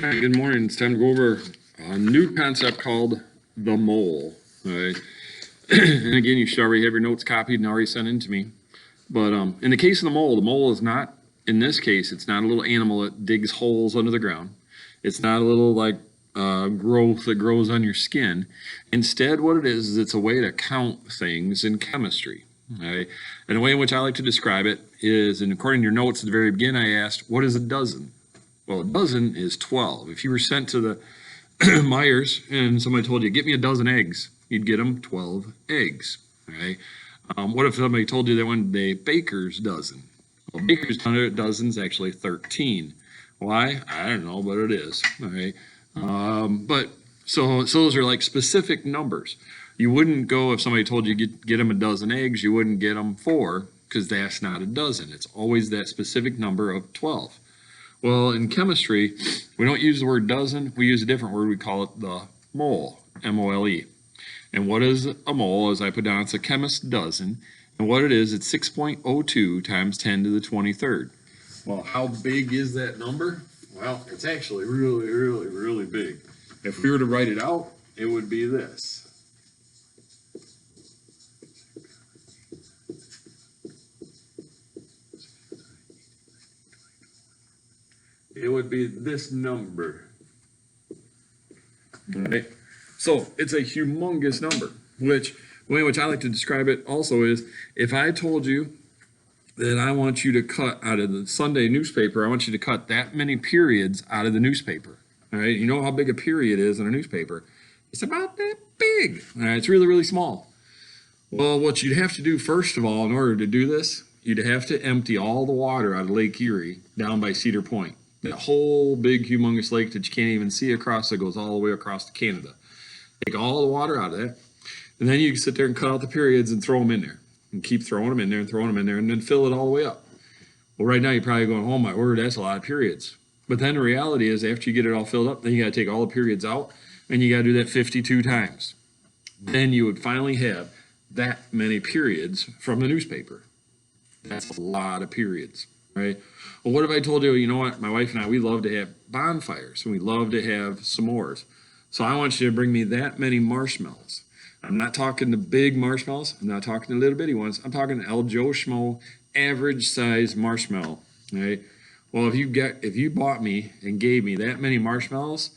Hi, good morning. It's time to go over a new concept called the mole. All right. And again, you should already have your notes copied and already sent in to me. But in the case of the mole is not, in this case, it's not a little animal that digs holes under the ground. It's not a little like growth that grows on your skin. Instead, what it is it's a way to count things in chemistry. All right. And the way in which I like to describe it is, and according to your notes at the very beginning, I asked, what is a dozen? Well, a dozen is 12. If you were sent to the Myers and somebody told you, get me a dozen eggs, you'd get them 12 eggs. All right. What if somebody told you they wanted a baker's dozen? Well, baker's dozen is actually 13. Why? I don't know, but it is. All right. So those are like specific numbers. You wouldn't go if somebody told you get them a dozen eggs, you wouldn't get them 4 because that's not a dozen. It's always that specific number of 12. Well, in chemistry, we don't use the word dozen. We use a different word. We call it the mole, M-O-L-E. And what is a mole? As I put down, it's a chemist's dozen. And what it is, it's 6.02 times 10 to the 23rd. Well, how big is that number? Well, it's actually really, really, really big. If we were to write it out, it would be this. It would be this number. Right? So it's a humongous number, which the way in which I like to describe it also is if I told you that I want you to cut out of the Sunday newspaper, I want you to cut that many periods out of the newspaper. All right, you know how big a period is in a newspaper. It's about that big. All right, it's really, really small. Well, what you'd have to do first of all in order to do this, you'd have to empty all the water out of Lake Erie down by Cedar Point. That whole big humongous lake that you can't even see across that goes all the way across to Canada. Take all the water out of that, and then you can sit there and cut out the periods and throw them in there. And keep throwing them in there and throwing them in there and then fill it all the way up. Well, right now you're probably going, oh my word, that's a lot of periods. But then the reality is after you get it all filled up, then you got to take all the periods out and you got to do that 52 times. Then you would finally have that many periods from the newspaper. That's a lot of periods, right? Well, what if I told you, you know what, my wife and I, we love to have bonfires and we love to have s'mores. So I want you to bring me that many marshmallows. I'm not talking the big marshmallows. I'm not talking the little bitty ones. I'm talking El Joe Schmo, average size marshmallow. Right? Well, if you bought me and gave me that many marshmallows,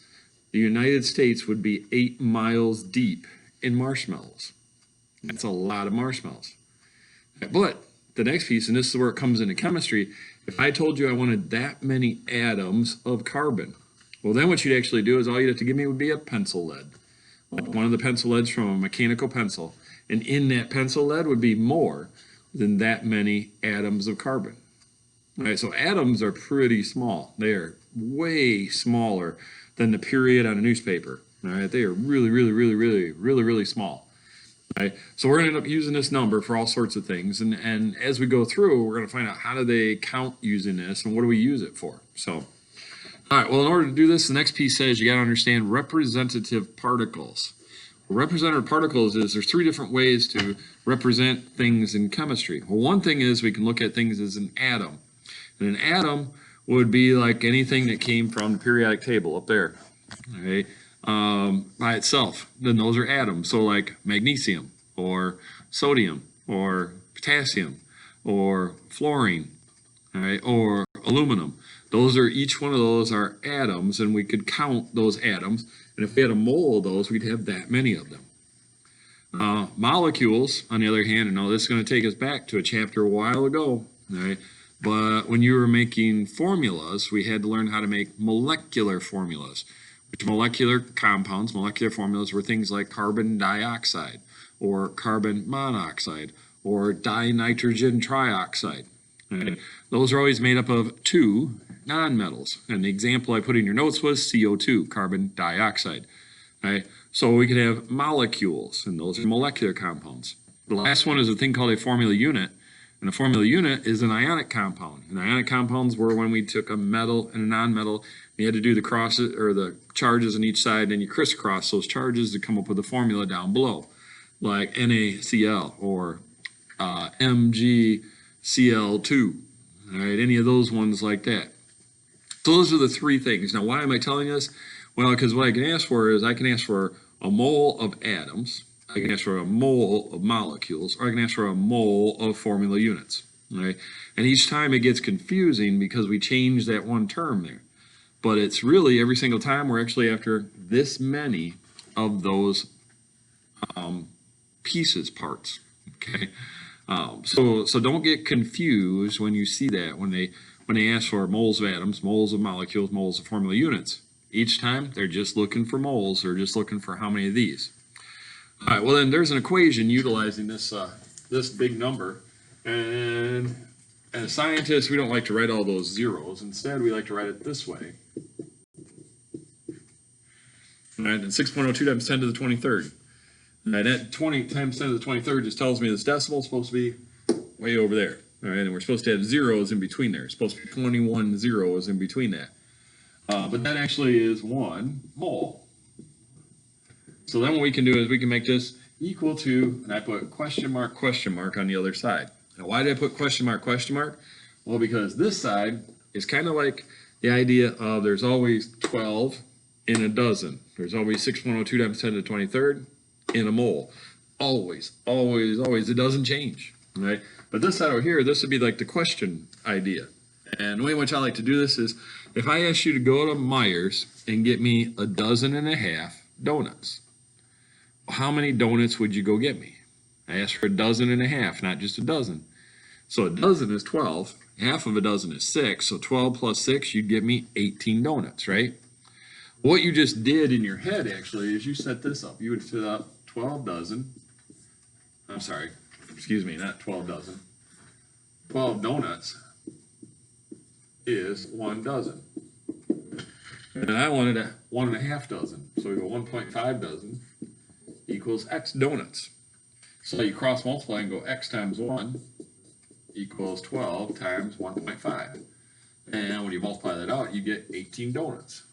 the United States would be 8 miles deep in marshmallows. That's a lot of marshmallows. But the next piece, and this is where it comes into chemistry, if I told you I wanted that many atoms of carbon, well, then what you'd actually do is all you'd have to give me would be a pencil lead. One of the pencil leads from a mechanical pencil, and in that pencil lead would be more than that many atoms of carbon. All right, so atoms are pretty small. They are way smaller than the period on a newspaper. All right, they are really, really, really, really, really, really small. All right, so we're going to end up using this number for all sorts of things, and as we go through, we're going to find out how do they count using this, and what do we use it for. So. All right, well, in order to do this, the next piece says you got to understand representative particles. Representative particles is there's 3 different ways to represent things in chemistry. Well, one thing is we can look at things as an atom. And an atom would be like anything that came from the periodic table up there, okay, by itself. Then those are atoms. So like magnesium or sodium or potassium or fluorine, all right, or aluminum. Those are each one of those are atoms, and we could count those atoms. And if we had a mole of those, we'd have that many of them. Molecules, on the other hand, and now this is going to take us back to a chapter a while ago, right? But when you were making formulas, we had to learn how to make molecular formulas, which molecular compounds, molecular formulas were things like carbon dioxide or carbon monoxide or dinitrogen trioxide. Right? Those are always made up of 2 nonmetals. And the example I put in your notes was CO2, carbon dioxide. Right? So we could have molecules, and those are molecular compounds. The last one is a thing called a formula unit. And a formula unit is an ionic compound. And ionic compounds were when we took a metal and a nonmetal, you had to do the crosses or the charges on each side, and you crisscross those charges to come up with a formula down below, like NaCl or MgCl2. All right, any of those ones like that. So those are the three things. Now, why am I telling this? Well, because what I can ask for is I can ask for a mole of atoms, I can ask for a mole of molecules, or I can ask for a mole of formula units. Right? And each time it gets confusing because we change that one term there. But it's really every single time we're actually after this many of those pieces, parts. Okay, so don't get confused when you see that when they ask for moles of atoms, moles of molecules, moles of formula units. Each time they're just looking for moles. They're just looking for how many of these. All right. Well, then there's an equation utilizing this big number, and as scientists, we don't like to write all those zeros. Instead, we like to write it this way. All right, and 6.02 times 10 to the 23rd. All right, that 20 times 10 to the 23rd just tells me this decimal is supposed to be way over there. All right, and we're supposed to have zeros in between there. It's supposed to be 21 zeros in between that. But that actually is 1 mole. So then what we can do is we can make this equal to, and I put question mark on the other side. Now, why did I put question mark? Well, because this side is kind of like the idea of there's always 12 in a dozen. There's always 6.02 times 10 to the 23rd in a mole. Always, always, always. It doesn't change, right? But this side over here, this would be like the question idea. And the way in which I like to do this is if I ask you to go to Meijer's and get me 12 donuts, how many donuts would you go get me? I asked for 12, not just a dozen. So a dozen is 12. Half of a dozen is 6. So 12 plus 6, you'd give me 18 donuts, right? What you just did in your head, actually, is you set this up. You would fill up 12 dozen. I'm sorry. Excuse me, not 12 dozen. 12 donuts is 1 dozen. And I wanted 1.5 dozen. So we go 1.5 dozen equals X donuts. So you cross multiply and go X times 1 equals 12 times 1.5. And when you multiply that out, you get 18 donuts.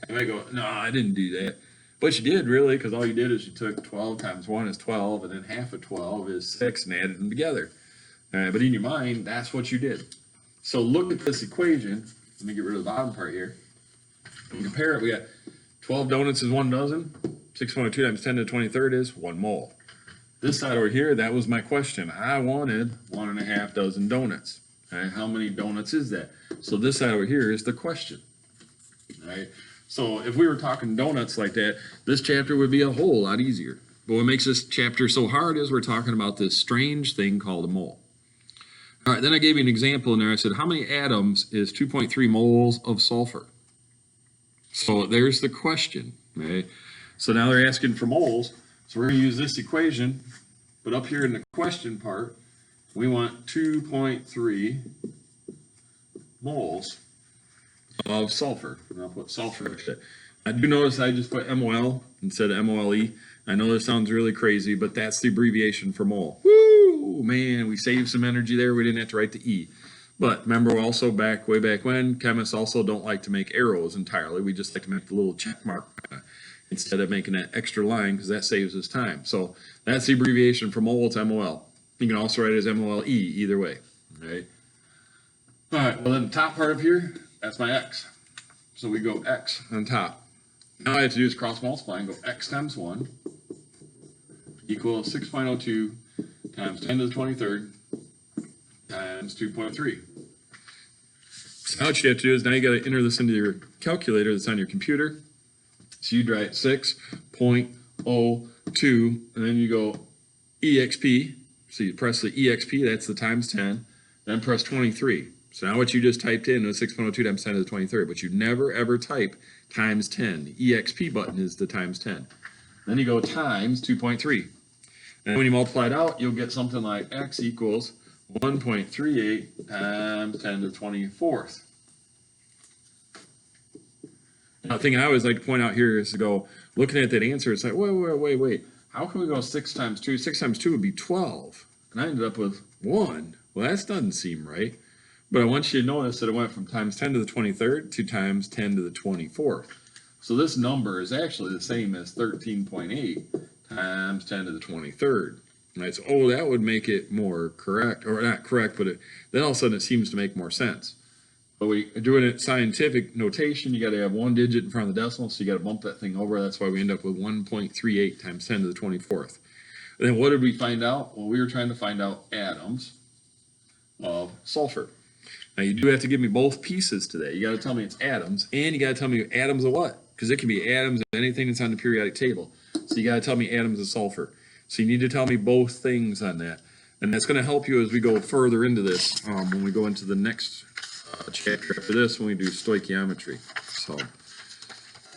And I go, no, I didn't do that. But you did, really, because all you did is you took 12 times 1 is 12, and then half of 12 is 6, and added them together. But in your mind, that's what you did. So look at this equation. Let me get rid of the bottom part here. And compare it. We got 12 donuts is 1 dozen. 6.2 times 10 to the 23rd is 1 mole. This side over here, that was my question. I wanted 1.5 dozen donuts. Right? How many donuts is that? So this side over here is the question. Right? So if we were talking donuts like that, this chapter would be a whole lot easier. But what makes this chapter so hard is we're talking about this strange thing called a mole. All right, then I gave you an example in there. I said, how many atoms is 2.3 moles of sulfur? So there's the question, right? So now they're asking for moles. So we're going to use this equation, but up here in the question part, we want 2.3 moles of sulfur. And I'll put sulfur. I do notice I just put MOL instead of MOLE. I know this sounds really crazy, but that's the abbreviation for mole. Woo! Man, we saved some energy there. We didn't have to write the E. But remember also way back when, chemists also don't like to make arrows entirely. We just like to make the little check mark instead of making that extra line because that saves us time. So that's the abbreviation for mole. It's MOL. You can also write it as MOLE either way. Right? All right, well, then the top part of here, that's my X. So we go X on top. Now all I have to do is cross multiply and go X times 1 equals 6.02 times 10 to the 23rd times 2.3. So now what you have to do is now you got to enter this into your calculator that's on your computer. So you'd write 6.02 and then you go EXP. So you press the EXP, that's the times 10, then press 23. So now what you just typed in was 6.02 times 10 to the 23rd, but you never ever type times 10. The EXP button is the times 10. Then you go times 2.3. And when you multiply it out, you'll get something like X equals 1.38 times 10 to the 24th. Now, the thing I always like to point out here is to go, looking at that answer, it's like, wait. How can we go 6 times 2? 6 times 2 would be 12. And I ended up with 1. Well, that doesn't seem right. But I want you to notice that it went from times 10 to the 23rd to times 10 to the 24th. So this number is actually the same as 13.8 times 10 to the 23rd. Right? So, that would make it more correct, or not correct, but then all of a sudden it seems to make more sense. But we doing it scientific notation, you got to have one digit in front of the decimal, so you got to bump that thing over. That's why we end up with 1.38 times 10 to the 24th. And then what did we find out? Well, we were trying to find out atoms of sulfur. Now you do have to give me both pieces to that. You got to tell me it's atoms, and you got to tell me atoms of what? Because it can be atoms of anything that's on the periodic table. So you got to tell me atoms of sulfur. So you need to tell me both things on that. And that's going to help you as we go further into this, when we go into the next chapter after this, when we do stoichiometry. So,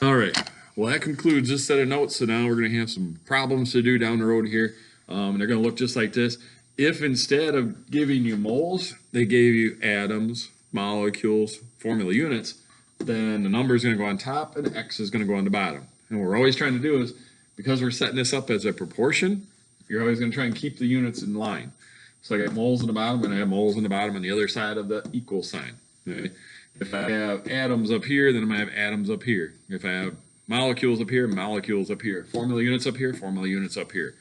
all right. Well, that concludes this set of notes. So now we're going to have some problems to do down the road here. And they're going to look just like this. If instead of giving you moles, they gave you atoms, molecules, formula units, then the number is going to go on top and X is going to go on the bottom. And what we're always trying to do is, because we're setting this up as a proportion, you're always going to try and keep the units in line. So I got moles in the bottom, and I have moles in the bottom on the other side of the equal sign. Okay? If I have atoms up here, then I'm going to have atoms up here. If I have molecules up here, molecules up here. Formula units up here, formula units up here.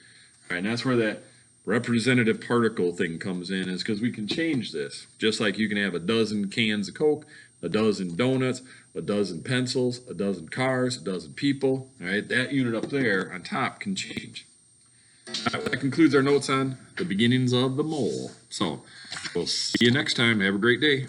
All right, and that's where that representative particle thing comes in, is because we can change this. Just like you can have a dozen cans of Coke, a dozen donuts, a dozen pencils, a dozen cars, a dozen people. All right, that unit up there on top can change. All right, that concludes our notes on the beginnings of the mole. So we'll see you next time. Have a great day.